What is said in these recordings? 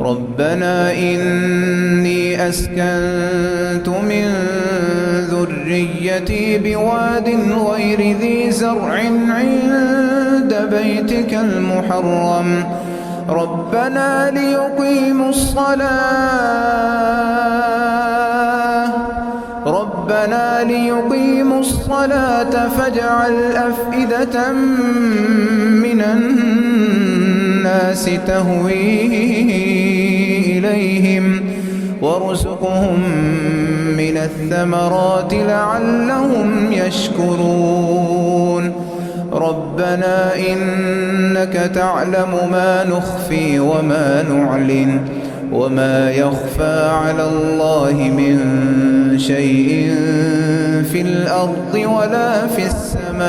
ربنا إني أسكنت من ذريتي بواد غير ذي زرع عند بيتك المحرم ربنا ليقيموا الصلاة فاجعل أفئدة من الناس تهوي إليهم وارزقهم من الثمرات لعلهم يشكرون ربنا إنك تعلم ما نخفي وما نعلن وما يخفى على الله من شيء في الأرض ولا في السماء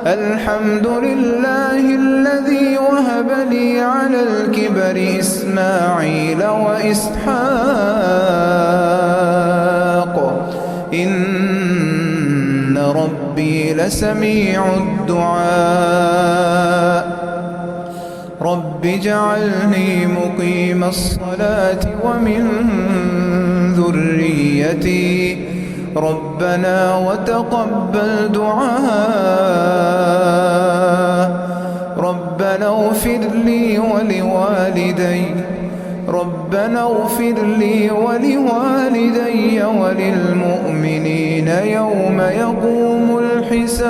الحمد لله الذي وهب لي على الكبر إسماعيل وإسحاق إن ربي لسميع الدعاء رب اجعلني مقيم الصلاة ومن ذريتي ربنا وتقبل دعاء ربنا اغفر لي ولوالدي وللمؤمنين يوم يقوم الحساب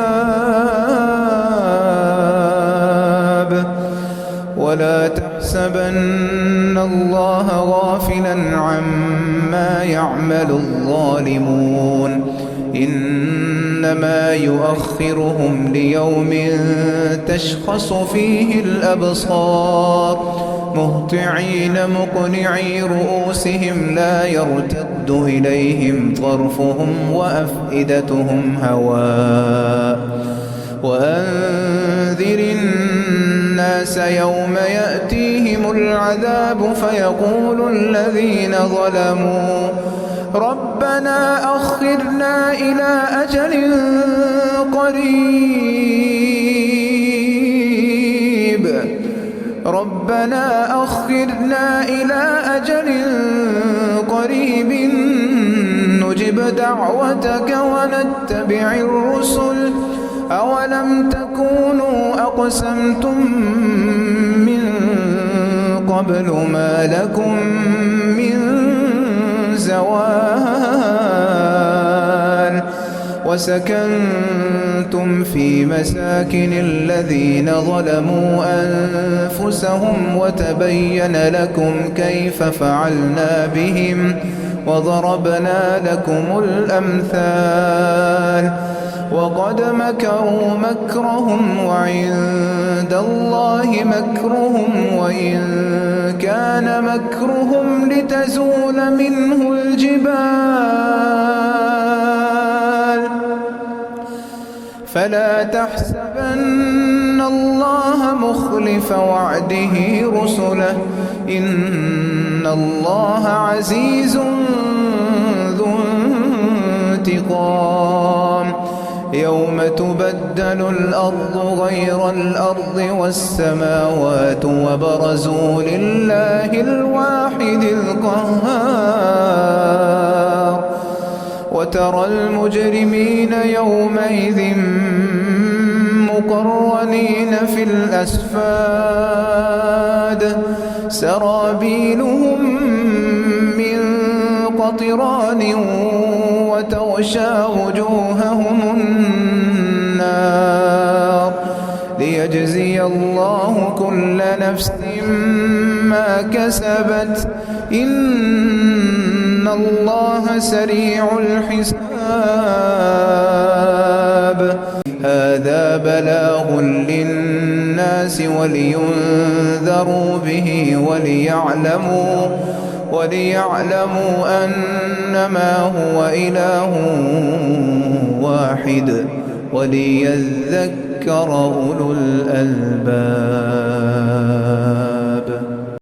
ولا تحسبن الله غافلا عما يعمل الظالمون إنما يؤخرهم ليوم تشخص فيه الأبصار مهطعين مقنعي رؤوسهم لا يرتد إليهم طرفهم وأفئدتهم هواء وأنذر الناس يوم يأتيهم العذاب فيقول الذين ظلموا ربنا أخرنا إلى أجل قريب نجب دعوتك ونتبع الرسل أولم تكونوا أقسمتم من قبل ما لكم من زوال وسكنتم في مساكن الذين ظلموا أنفسهم وتبين لكم كيف فعلنا بهم وضربنا لكم الأمثال وقد مكروا مكرهم وعند الله مكرهم وإن كان مكرهم لتزول منه الجبال فلا تحسبن الله مخلف وعده رسله إن الله عزيز ذو انتقام يوم تبدل الأرض غير الأرض والسماوات وبرزوا لله الواحد القهار وترى المجرمين يومئذ مقرنين في الأسفاد سرابيلهم من قطران وتغشى وجوههم النار ليجزي الله كل نفس ما كسبت إن الله سريع الحساب هذا بلاغ للناس ولينذروا به وليعلموا أنما هو إله واحد وليذكر أولو الألباب.